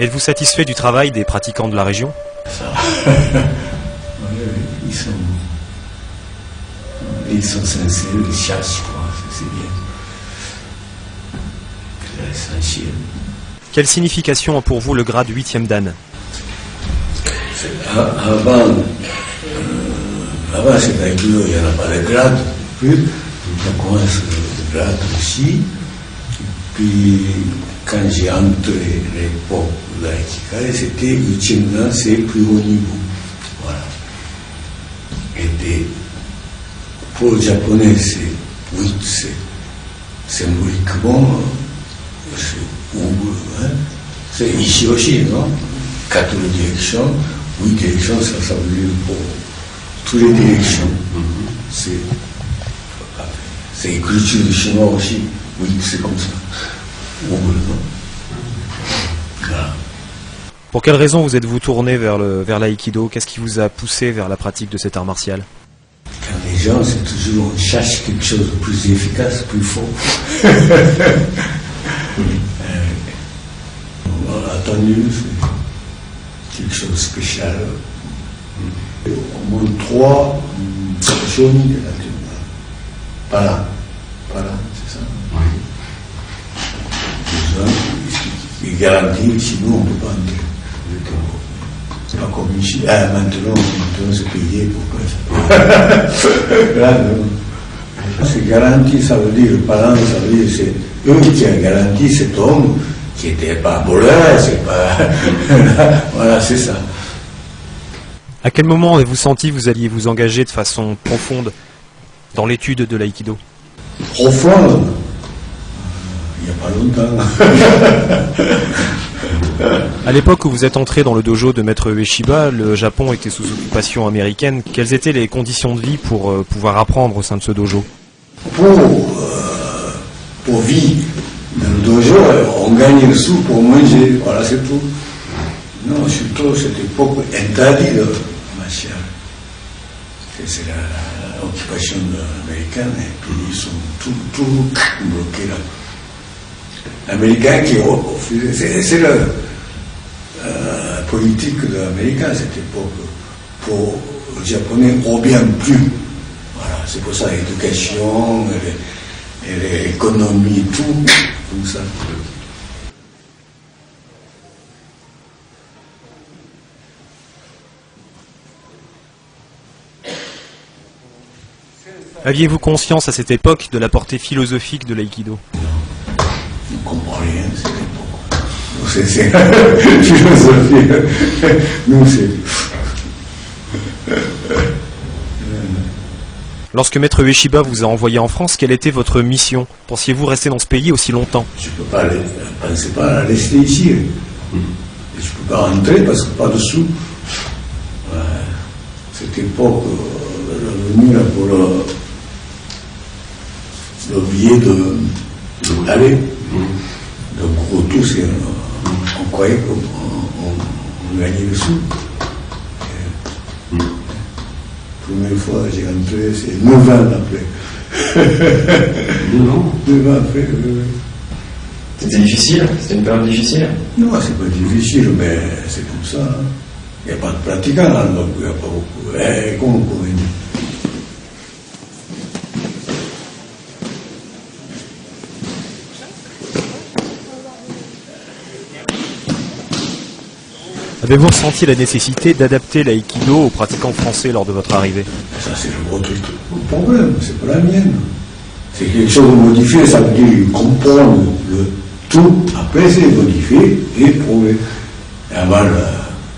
Êtes-vous satisfait du travail des pratiquants de la région? Ça. Ils sont sincères, ils cherchent, quoi. C'est bien. C'est essentiel. Quelle signification a pour vous le grade 8e dan? Avant, c'est l'aïkido, il n'y en a pas de grade. Puis, on commence le grade aussi. Puis, quand j'ai entré l'époque de l'aïkido, c'était 8e dan, c'est plus haut niveau. Voilà. Et pour le japonais, c'est 8, c'est symboliquement, c'est ici aussi, non? 4 directions, 8 directions, ça veut dire pour toutes les directions. C'est écriture du chinois aussi, 8, c'est comme ça. Non? Voilà. Pour quelle raison vous êtes-vous tourné vers l'aïkido? Qu'est-ce qui vous a poussé vers la pratique de cet art martial? Quand les gens, c'est toujours, on cherche quelque chose de plus efficace, plus fort. La tenue, c'est quelque chose de spécial. Au moins 3 jaunes, pas là, c'est ça. Oui. Il garantit, sinon on ne peut pas entrer. C'est pas comme ici. Maintenant c'est payé pour ça. Là, c'est garanti, ça veut dire, parlant, ça veut dire, c'est eux qui ont garanti cet homme qui n'était pas voleur, c'est pas. Voilà, c'est ça. À quel moment avez-vous senti que vous alliez vous engager de façon profonde dans l'étude de l'aïkido? Profonde? Il n'y a pas longtemps. À l'époque où vous êtes entré dans le dojo de Maître Ueshiba, le Japon était sous occupation américaine. Quelles étaient les conditions de vie pour pouvoir apprendre au sein de ce dojo? Pour vivre dans le dojo, on gagne le sou pour manger, voilà, c'est tout. Non, surtout cette époque interdite de martial. C'est l'occupation américaine, et puis ils sont tout bloqués là. L'Américain qui refuse, c'est la politique de l'Américain à cette époque. Pour le Japonais, on revient plus. Voilà, c'est pour ça l'éducation, l'économie, tout, comme ça. Aviez-vous conscience à cette époque de la portée philosophique de l'aïkido? On ne comprend rien de cette époque. C'est la philosophie. Nous, c'est. Lorsque Maître Ueshiba vous a envoyé en France, quelle était votre mission? Pensiez-vous rester dans ce pays aussi longtemps? Je ne peux pas aller, pensez pas à rester ici. Je ne peux pas rentrer parce que pas de sous. Ouais. Cette époque, revenu là pour le billet d'aller. Donc, gros tout, on croyait qu'on gagnait le sous. Première fois, j'ai rentré, c'est 9 ans après. 9 ans 9 ans après, oui. C'était difficile? C'était une période difficile? Non, c'est pas difficile, mais c'est comme ça. Il n'y a pas de pratiquants, hein, donc il n'y a pas beaucoup. Comment on pourrait dire? Avez-vous ressenti la nécessité d'adapter l'aïkido aux pratiquants français lors de votre arrivée? Ça, c'est le gros truc. Le problème, c'est pas la mienne. C'est quelque chose de modifié, ça veut dire comprendre le tout, après c'est modifié et prouver. Et avant,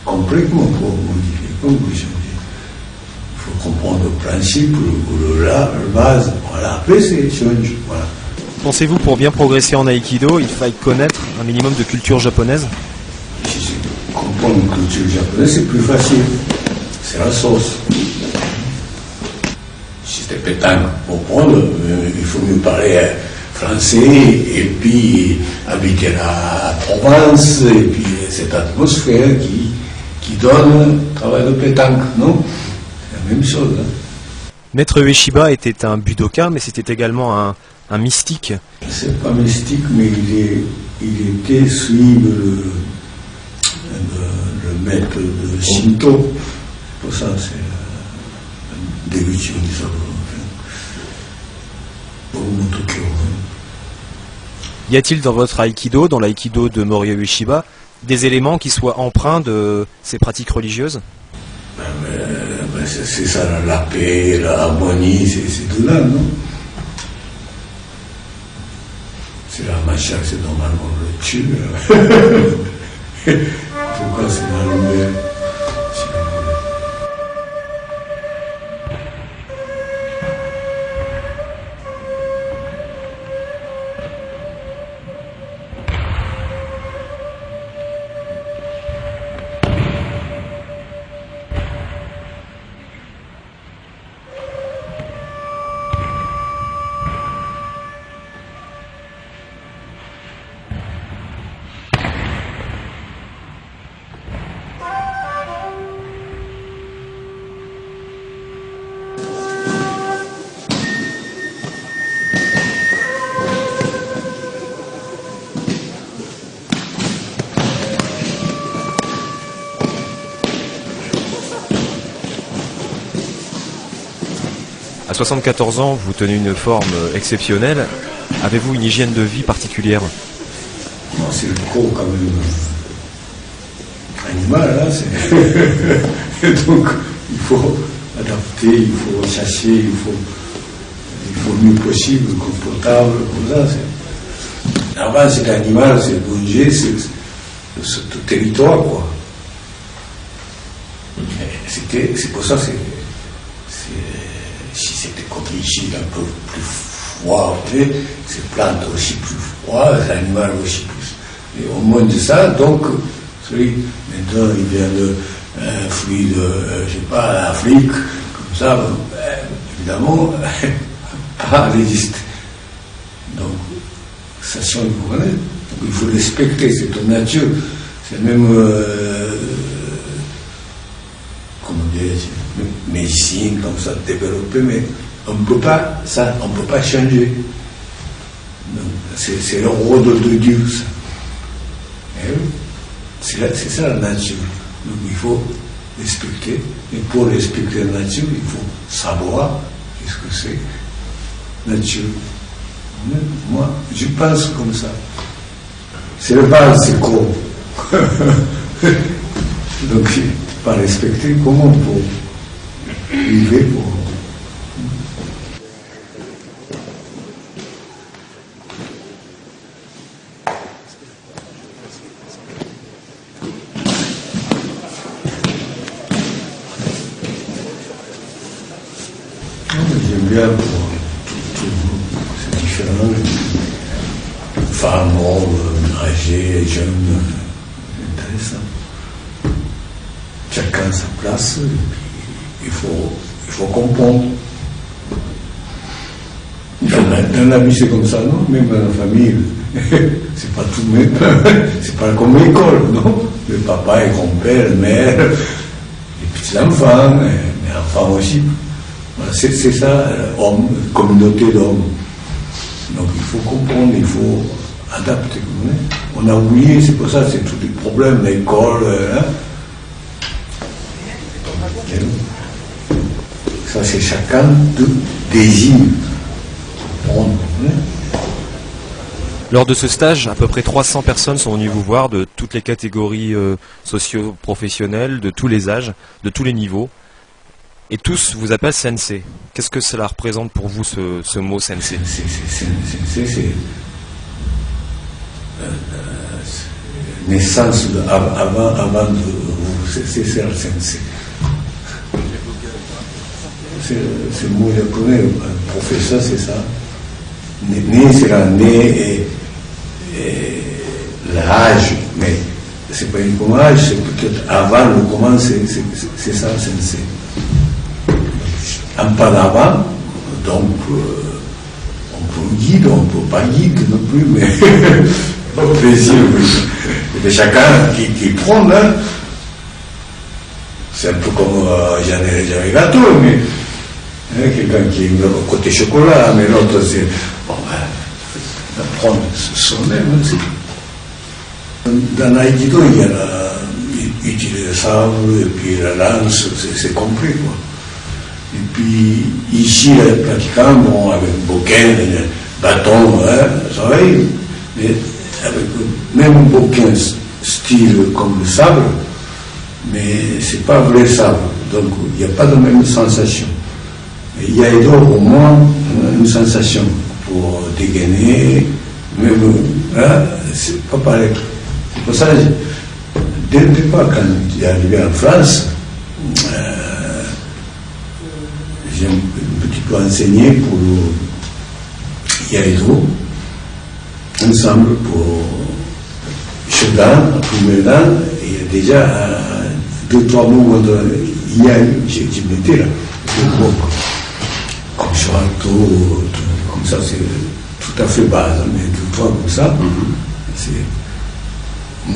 complètement pour modifier, comme vous dites. Il faut comprendre le principe, la base, voilà. Après c'est change, voilà. Pensez-vous pour bien progresser en aïkido, il faille connaître un minimum de culture japonaise? Si comprendre une culture japonaise, c'est plus facile. C'est la sauce. Si c'était pétanque pour prendre, il faut mieux parler français et puis habiter la Provence et puis cette atmosphère qui donne le travail de pétanque, non? C'est la même chose. Hein. Maître Ueshiba était un budoka, mais c'était également un mystique. C'est pas mystique, mais il était suivre maître de Shinto. Pour ça, c'est Deguchi Onisabu. Y a-t-il dans votre Aikido, dans l'Aikido de Morihei Ueshiba, des éléments qui soient empreints de ces pratiques religieuses? C'est ça, la paix, l'harmonie, c'est tout là, non? C'est la machin, c'est normalement le tue. Pourquoi c'est la nouvelle? À 74 ans, vous tenez une forme exceptionnelle. Avez-vous une hygiène de vie particulière? Non, c'est le corps quand même animal, là. Donc, il faut adapter, il faut chasser, il faut le mieux possible, confortable, comme ça. Avant, cet animal, c'est bouger, c'est ce territoire, quoi. C'est pour ça, si c'était comme ici, un peu plus froid, ces plantes aussi plus froides, les animaux aussi plus. Et au moins de ça, donc, maintenant il vient d'un fruit de, je sais pas, l'Afrique, comme ça, évidemment, pas résister. Donc, ça change, vous voyez. Donc il faut respecter cette nature. C'est même, comment dire, médecine comme ça développée, mais on ne peut pas changer. C'est le rôle de Dieu, ça. C'est ça la nature. Donc il faut respecter. Et pour respecter la nature, il faut savoir qu'est-ce que c'est nature. Moi, je pense comme ça. C'est le base, c'est quoi. Donc, pas respecter, comment pour vivre pour. J'aime bien pour tout, c'est différent. Femmes, hommes, âgés, jeunes, intéressant. Chacun sa place, et puis il faut comprendre. Dans la vie, c'est comme ça, non? Même dans la famille, c'est pas tout même. C'est pas comme l'école, non? Le papa, le grand-père, la mère, les petits-enfants, les enfants aussi. Voilà, c'est ça, homme, communauté d'hommes. Donc il faut comprendre, il faut adapter. On a oublié, c'est pour ça, c'est tous les problèmes, l'école, hein? Ça, c'est chacun de désir. Lors de ce stage, à peu près 300 personnes sont venues vous voir de toutes les catégories socio-professionnelles, de tous les âges, de tous les niveaux. Et tous vous appellent sensei. Qu'est-ce que cela représente pour vous, ce mot sensei? Sensei, c'est naissance avant de vous. C'est ça le sensei. C'est le mot japonais, professeur, c'est ça. Né, c'est l'année et l'âge, mais c'est pas uniquement l'âge, c'est peut-être avant le comment, c'est ça, sensei. Un pas d'avant, donc on peut guide, on ne peut pas guide non plus, mais au plaisir, oui. Et chacun qui prend, hein. C'est un peu comme j'avais gâteau, mais quelqu'un qui est côté chocolat, mais l'autre c'est bon, prendre son même. Dans l'aïkido, il y a l'utilisation sable, et puis la lance, c'est compris, quoi. Et puis, ici, les pratiquants, bon, avec boquin, bâton, hein, ça va, mais avec même un boquin style comme le sable, mais c'est pas vrai sable, donc il n'y a pas de même sensation. Il y a au moins une sensation pour dégainer, même, hein, c'est pas pareil. C'est pour ça que, dès le départ, quand il est arrivé en France, j'ai un petit peu enseigné pour Yaïdo, ensemble pour Chedan, premier dan, il y a déjà 2-3 mots il y a eu, j'ai mettais là, comme Chouato, comme ça, c'est tout à fait base, mais 2-3 comme ça.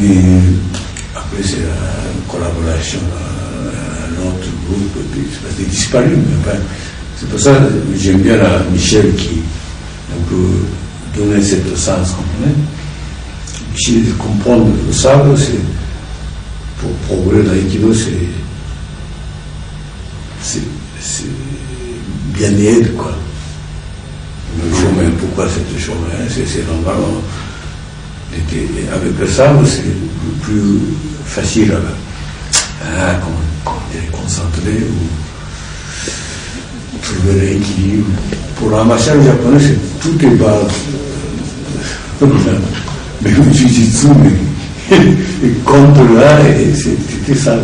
Mais après, c'est la collaboration à l'autre groupe, et puis c'est disparu. Mais enfin, c'est pour ça que j'aime bien Michel qui peut donner cette sens. Michel, comprendre le sable, c'est pour progresser dans l'aïkido, c'est bien-être, quoi. Le chemin, pourquoi c'est le chemin? C'est normalement. Avec le sable, c'est plus facile à concentrer ou trouver l'équilibre. Pour la machine japonaise, tout est base. Mais le jujitsu, et contre là, c'était ça.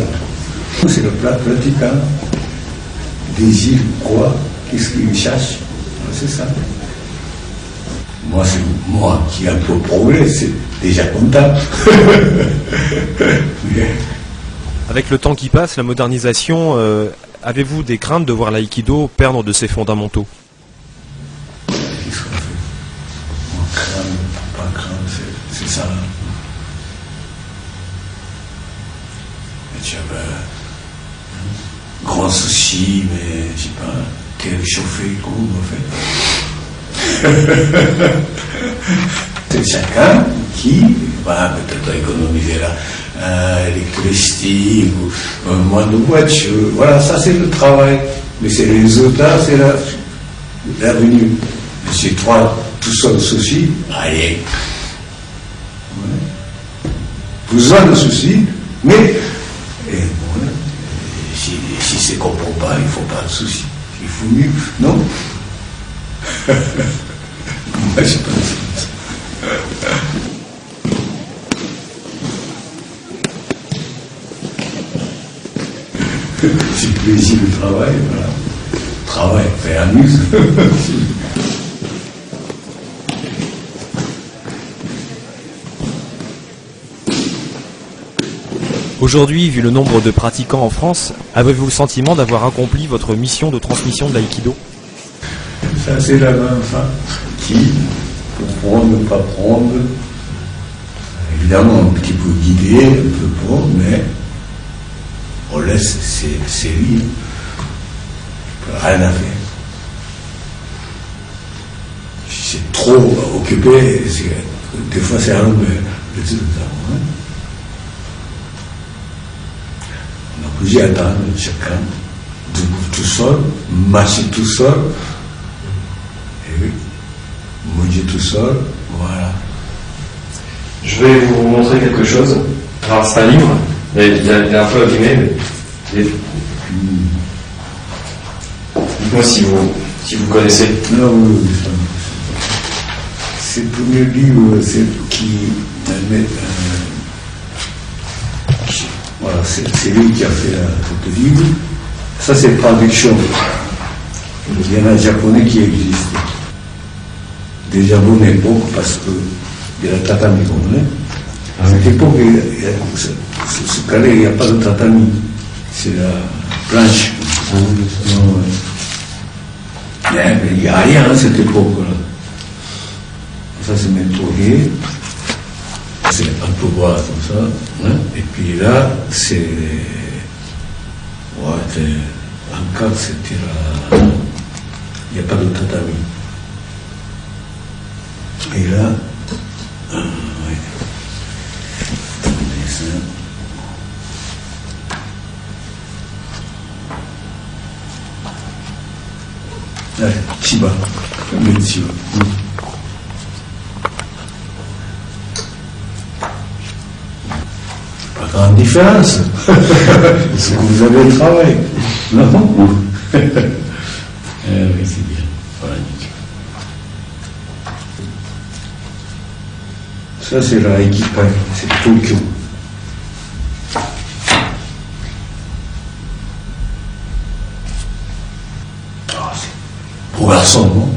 C'est le pratiquant désire quoi? Qu'est-ce qu'il cherche? C'est ça. Moi, c'est moi qui ai un peu progrès, c'est déjà content. Avec le temps qui passe, la modernisation, avez-vous des craintes de voir l'aïkido perdre de ses fondamentaux? Qu'est-ce qu'on fait? Moi, craindre, pas craindre, c'est ça. Tu avais un grand souci, mais je sais pas, t'es réchauffé, comment on fait? C'est chacun qui va peut-être économiser l'électricité ou moins de voitures. Voilà, ça c'est le travail. Mais c'est les résultats, c'est l'avenir. Mais c'est toi, tout seul souci, rien. Ouais. Besoin de soucis, mais si c'est comprend pas, il ne faut pas de soucis. Il faut mieux, non? Moi, je pense. C'est plaisir le travail, voilà. Travail, fait amuse. Aujourd'hui, vu le nombre de pratiquants en France, avez-vous le sentiment d'avoir accompli votre mission de transmission de l'aïkido? Ça, c'est la même femme qui, pour prendre, ne pas prendre, évidemment un petit peu guidé, un peu pour, mais on laisse ses livres, rien à faire. Si c'est trop occupé, des fois c'est un peu le truc. On a obligé d'attendre chacun, debout tout seul, marcher tout seul. Et oui, manger tout seul, voilà. Je vais vous montrer quelque chose. Alors c'est un livre, il est un peu abîmé, mais dites-moi si vous connaissez. Non, oui, c'est le premier livre, c'est qui voilà, c'est lui qui a fait tout le livre. Ça, c'est traduction. Il y en a un japonais qui existe. Déjà bonne époque, parce que il y a le tatami japonais. À cette époque, ce carré, il n'y a pas de tatami. C'est la planche. Il n'y a rien à cette époque-là. Ça, c'est méthodier. C'est un peu bois comme ça. Hein? Et puis là, c'est. Ouais, en cas, c'était là. Il n'y a pas de tatami. Et là. Ouais. Ouais, Chiba. Le Chiba. Pas grande différence. Est-ce que vous avez le travail? Non? Oui, c'est bien. Voilà, nickel. Ça, c'est la Ikikai, c'est Tokyo. Ah, c'est beau garçon, non?